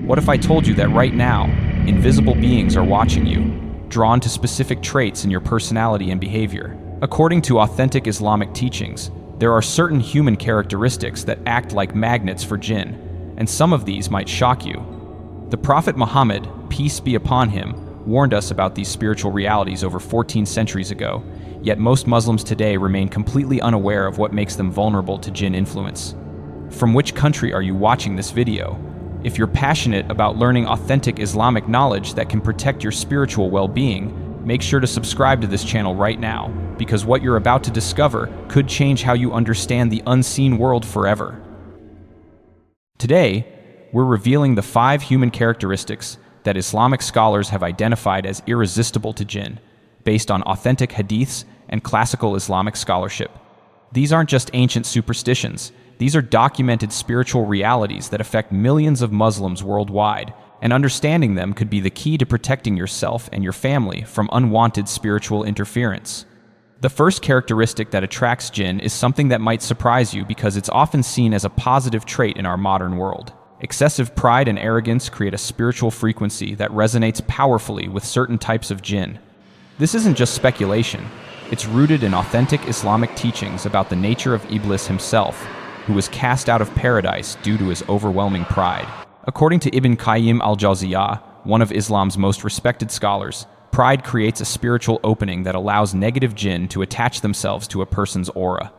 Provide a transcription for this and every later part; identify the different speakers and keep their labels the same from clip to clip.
Speaker 1: What if I told you that right now, invisible beings are watching you, drawn to specific traits in your personality and behavior? According to authentic Islamic teachings, there are certain human characteristics that act like magnets for jinn, and some of these might shock you. The Prophet Muhammad, peace be upon him, warned us about these spiritual realities over 14 centuries ago, yet most Muslims today remain completely unaware of what makes them vulnerable to jinn influence. From which country are you watching this video? If you're passionate about learning authentic Islamic knowledge that can protect your spiritual well-being, make sure to subscribe to this channel right now, because what you're about to discover could change how you understand the unseen world forever. Today, we're revealing the 5 human characteristics that Islamic scholars have identified as irresistible to jinn, based on authentic hadiths and classical Islamic scholarship. These aren't just ancient superstitions. These are documented spiritual realities that affect millions of Muslims worldwide, and understanding them could be the key to protecting yourself and your family from unwanted spiritual interference. The first characteristic that attracts jinn is something that might surprise you because it's often seen as a positive trait in our modern world. Excessive pride and arrogance create a spiritual frequency that resonates powerfully with certain types of jinn. This isn't just speculation. It's rooted in authentic Islamic teachings about the nature of Iblis himself, who was cast out of paradise due to his overwhelming pride. According to Qayyim Al-Jawziyya, one of Islam's most respected scholars, pride creates a spiritual opening that allows negative jinn to attach themselves to a person's aura.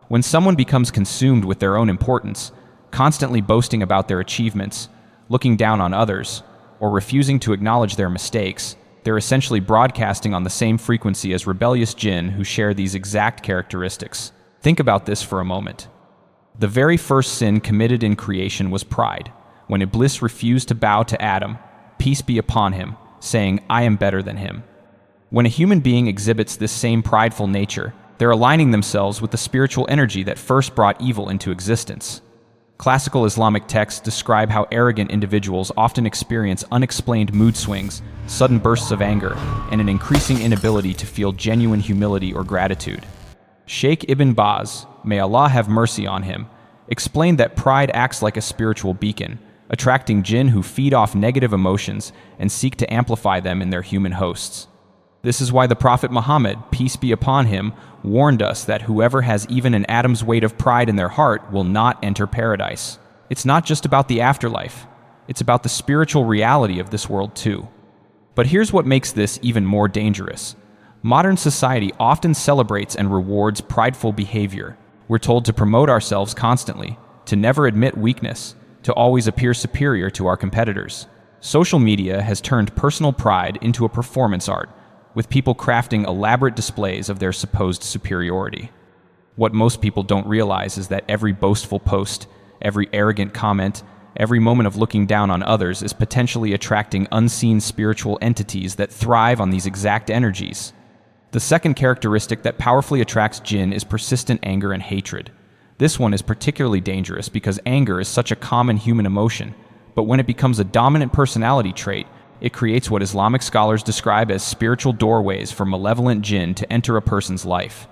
Speaker 1: When someone becomes consumed with their own importance, constantly boasting about their achievements, looking down on others, or refusing to acknowledge their mistakes, they're essentially broadcasting on the same frequency as rebellious jinn who share these exact characteristics. Think about this for a moment. The very first sin committed in creation was pride, when Iblis refused to bow to Adam, peace be upon him, saying, "I am better than him." When a human being exhibits this same prideful nature, they're aligning themselves with the spiritual energy that first brought evil into existence. Classical Islamic texts describe how arrogant individuals often experience unexplained mood swings, sudden bursts of anger, and an increasing inability to feel genuine humility or gratitude. Sheikh Ibn Baz, may Allah have mercy on him, explained that pride acts like a spiritual beacon, attracting jinn who feed off negative emotions and seek to amplify them in their human hosts. This is why the Prophet Muhammad, peace be upon him, warned us that whoever has even an atom's weight of pride in their heart will not enter paradise. It's not just about the afterlife. It's about the spiritual reality of this world too. But here's what makes this even more dangerous. Modern society often celebrates and rewards prideful behavior. We're told to promote ourselves constantly, to never admit weakness, to always appear superior to our competitors. Social media has turned personal pride into a performance art, with people crafting elaborate displays of their supposed superiority. What most people don't realize is that every boastful post, every arrogant comment, every moment of looking down on others is potentially attracting unseen spiritual entities that thrive on these exact energies. The second characteristic that powerfully attracts jinn is persistent anger and hatred. This one is particularly dangerous because anger is such a common human emotion, but when it becomes a dominant personality trait, it creates what Islamic scholars describe as spiritual doorways for malevolent jinn to enter a person's life.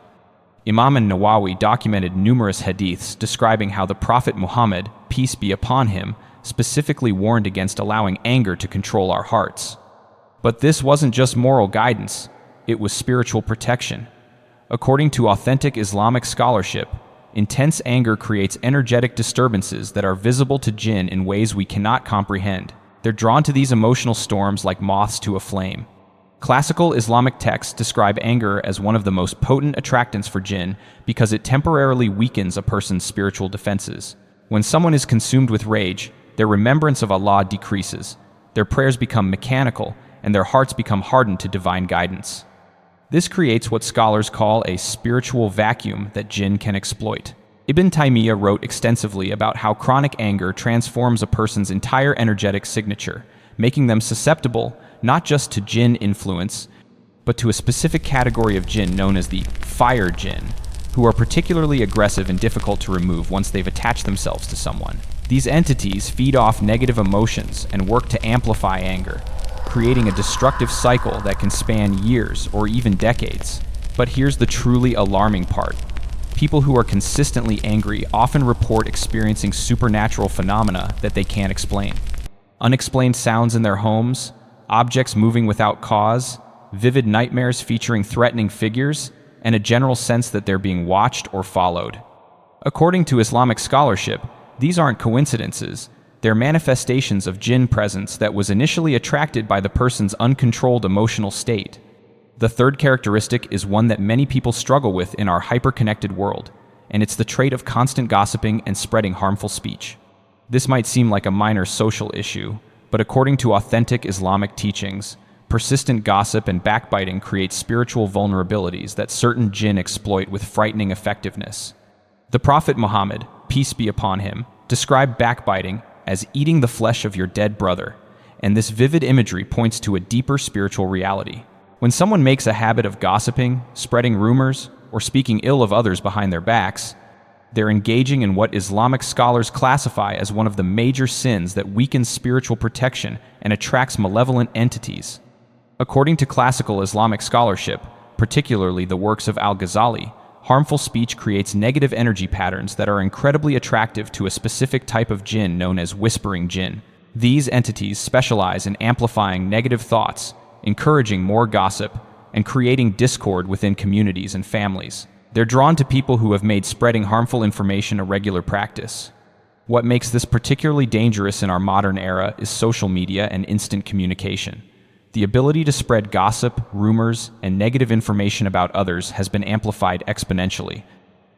Speaker 1: Imam An-Nawawi documented numerous hadiths describing how the Prophet Muhammad, peace be upon him, specifically warned against allowing anger to control our hearts. But this wasn't just moral guidance, it was spiritual protection. According to authentic Islamic scholarship, intense anger creates energetic disturbances that are visible to jinn in ways we cannot comprehend. They're drawn to these emotional storms like moths to a flame. Classical Islamic texts describe anger as one of the most potent attractants for jinn because it temporarily weakens a person's spiritual defenses. When someone is consumed with rage, their remembrance of Allah decreases, their prayers become mechanical, and their hearts become hardened to divine guidance. This creates what scholars call a spiritual vacuum that jinn can exploit. Ibn Taymiyyah wrote extensively about how chronic anger transforms a person's entire energetic signature, making them susceptible not just to jinn influence, but to a specific category of jinn known as the fire jinn, who are particularly aggressive and difficult to remove once they've attached themselves to someone. These entities feed off negative emotions and work to amplify anger, creating a destructive cycle that can span years or even decades. But here's the truly alarming part. People who are consistently angry often report experiencing supernatural phenomena that they can't explain. unexplained sounds in their homes, objects moving without cause, vivid nightmares featuring threatening figures, and a general sense that they're being watched or followed. According to Islamic scholarship, these aren't coincidences. They're manifestations of jinn presence that was initially attracted by the person's uncontrolled emotional state. The third characteristic is one that many people struggle with in our hyper-connected world, and it's the trait of constant gossiping and spreading harmful speech. This might seem like a minor social issue, but according to authentic Islamic teachings, persistent gossip and backbiting create spiritual vulnerabilities that certain jinn exploit with frightening effectiveness. The Prophet Muhammad, peace be upon him, described backbiting as eating the flesh of your dead brother, and this vivid imagery points to a deeper spiritual reality. When someone makes a habit of gossiping, spreading rumors, or speaking ill of others behind their backs, they're engaging in what Islamic scholars classify as one of the major sins that weakens spiritual protection and attracts malevolent entities. According to classical Islamic scholarship, particularly the works of Al-Ghazali, harmful speech creates negative energy patterns that are incredibly attractive to a specific type of jinn known as whispering jinn. These entities specialize in amplifying negative thoughts, encouraging more gossip, and creating discord within communities and families. They're drawn to people who have made spreading harmful information a regular practice. What makes this particularly dangerous in our modern era is social media and instant communication. The ability to spread gossip, rumors, and negative information about others has been amplified exponentially.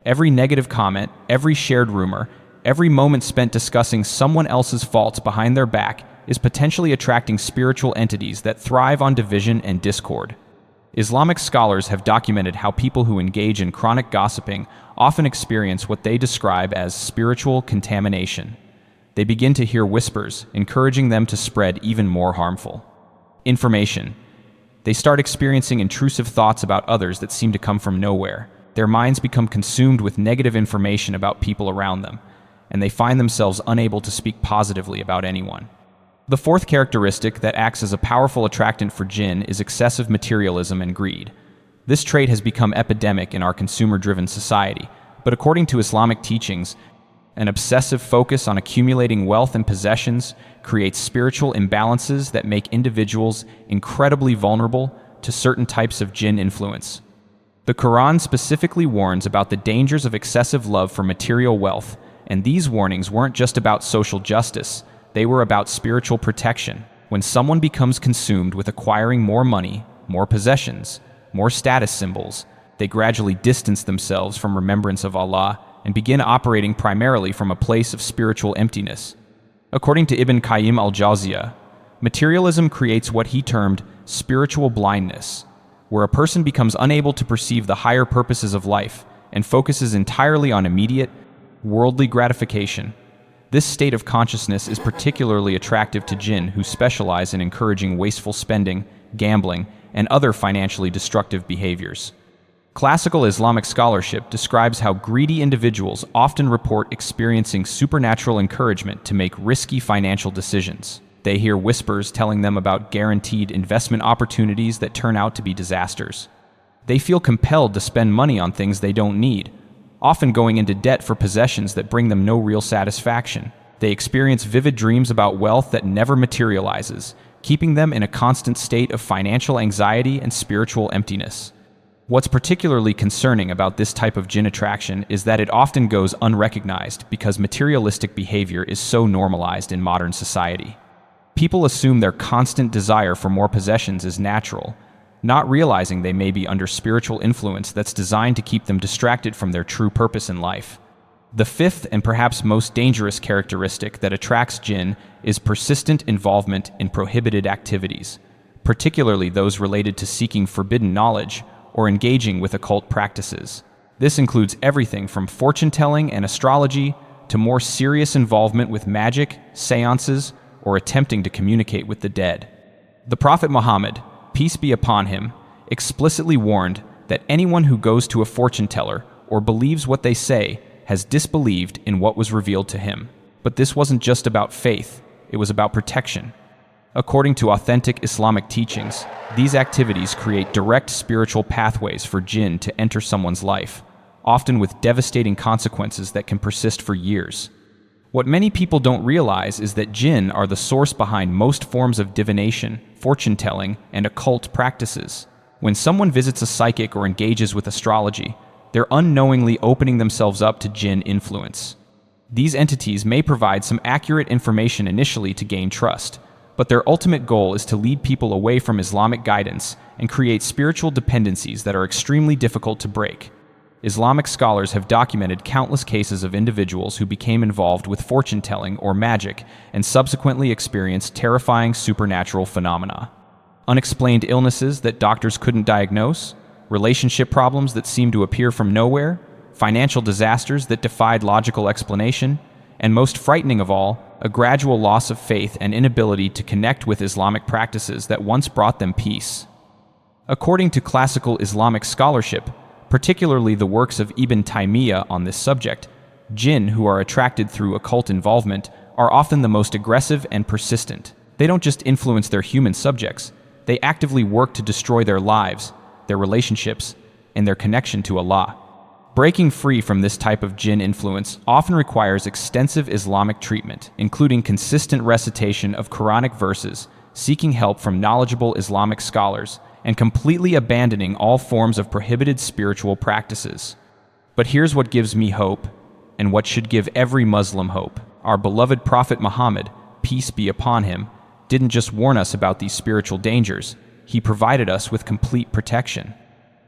Speaker 1: Every negative comment, every shared rumor, every moment spent discussing someone else's faults behind their back is potentially attracting spiritual entities that thrive on division and discord. Islamic scholars have documented how people who engage in chronic gossiping often experience what they describe as spiritual contamination. They begin to hear whispers, encouraging them to spread even more harmful information. They start experiencing intrusive thoughts about others that seem to come from nowhere. Their minds become consumed with negative information about people around them, and they find themselves unable to speak positively about anyone. The fourth characteristic that acts as a powerful attractant for jinn is excessive materialism and greed. This trait has become epidemic in our consumer-driven society, but according to Islamic teachings, an obsessive focus on accumulating wealth and possessions creates spiritual imbalances that make individuals incredibly vulnerable to certain types of jinn influence. The Quran specifically warns about the dangers of excessive love for material wealth, and these warnings weren't just about social justice. They were about spiritual protection. When someone becomes consumed with acquiring more money, more possessions, more status symbols, they gradually distance themselves from remembrance of Allah and begin operating primarily from a place of spiritual emptiness. According to Ibn Qayyim Al-Jawziyya, materialism creates what he termed spiritual blindness, where a person becomes unable to perceive the higher purposes of life and focuses entirely on immediate, worldly gratification. This state of consciousness is particularly attractive to jinn who specialize in encouraging wasteful spending, gambling, and other financially destructive behaviors. Classical Islamic scholarship describes how greedy individuals often report experiencing supernatural encouragement to make risky financial decisions. They hear whispers telling them about guaranteed investment opportunities that turn out to be disasters. They feel compelled to spend money on things they don't need, often going into debt for possessions that bring them no real satisfaction. They experience vivid dreams about wealth that never materializes, keeping them in a constant state of financial anxiety and spiritual emptiness. What's particularly concerning about this type of jinn attraction is that it often goes unrecognized because materialistic behavior is so normalized in modern society. People assume their constant desire for more possessions is natural, not realizing they may be under spiritual influence that's designed to keep them distracted from their true purpose in life. The fifth and perhaps most dangerous characteristic that attracts jinn is persistent involvement in prohibited activities, particularly those related to seeking forbidden knowledge or engaging with occult practices. This includes everything from fortune-telling and astrology to more serious involvement with magic, seances, or attempting to communicate with the dead. The Prophet Muhammad, peace be upon him, explicitly warned that anyone who goes to a fortune-teller or believes what they say has disbelieved in what was revealed to him. But this wasn't just about faith, it was about protection. According to authentic Islamic teachings, these activities create direct spiritual pathways for jinn to enter someone's life, often with devastating consequences that can persist for years. What many people don't realize is that jinn are the source behind most forms of divination, fortune-telling, and occult practices. When someone visits a psychic or engages with astrology, they're unknowingly opening themselves up to jinn influence. These entities may provide some accurate information initially to gain trust, but their ultimate goal is to lead people away from Islamic guidance and create spiritual dependencies that are extremely difficult to break. Islamic scholars have documented countless cases of individuals who became involved with fortune-telling or magic and subsequently experienced terrifying supernatural phenomena. Unexplained illnesses that doctors couldn't diagnose, relationship problems that seemed to appear from nowhere, financial disasters that defied logical explanation, and most frightening of all, a gradual loss of faith and inability to connect with Islamic practices that once brought them peace. According to classical Islamic scholarship, particularly the works of Ibn Taymiyyah on this subject, jinn who are attracted through occult involvement are often the most aggressive and persistent. They don't just influence their human subjects, they actively work to destroy their lives, their relationships, and their connection to Allah. Breaking free from this type of jinn influence often requires extensive Islamic treatment, including consistent recitation of Quranic verses, seeking help from knowledgeable Islamic scholars, and completely abandoning all forms of prohibited spiritual practices. But here's what gives me hope, and what should give every Muslim hope. Our beloved Prophet Muhammad, peace be upon him, didn't just warn us about these spiritual dangers, he provided us with complete protection.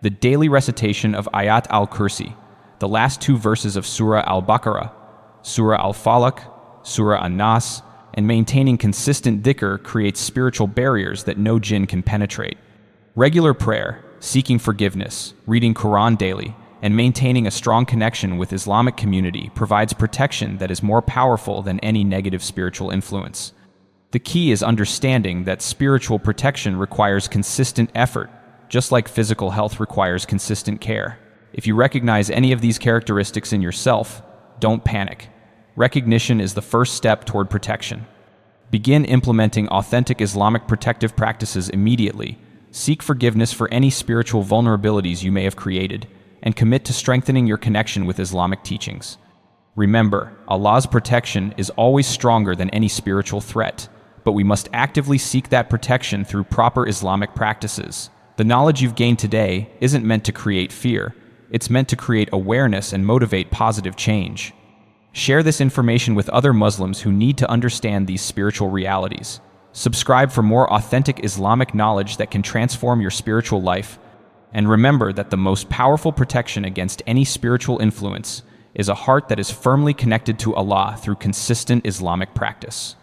Speaker 1: The daily recitation of Ayat al-Kursi, the last two verses of Surah al-Baqarah, Surah al-Falaq, Surah an-Nas, and maintaining consistent dhikr creates spiritual barriers that no jinn can penetrate. Regular prayer, seeking forgiveness, reading Quran daily, and maintaining a strong connection with Islamic community provides protection that is more powerful than any negative spiritual influence. The key is understanding that spiritual protection requires consistent effort, just like physical health requires consistent care. If you recognize any of these characteristics in yourself, don't panic. Recognition is the first step toward protection. Begin implementing authentic Islamic protective practices immediately. Seek forgiveness for any spiritual vulnerabilities you may have created, and commit to strengthening your connection with Islamic teachings. Remember, Allah's protection is always stronger than any spiritual threat, but we must actively seek that protection through proper Islamic practices. The knowledge you've gained today isn't meant to create fear, it's meant to create awareness and motivate positive change. Share this information with other Muslims who need to understand these spiritual realities. Subscribe for more authentic Islamic knowledge that can transform your spiritual life. And remember that the most powerful protection against any spiritual influence is a heart that is firmly connected to Allah through consistent Islamic practice.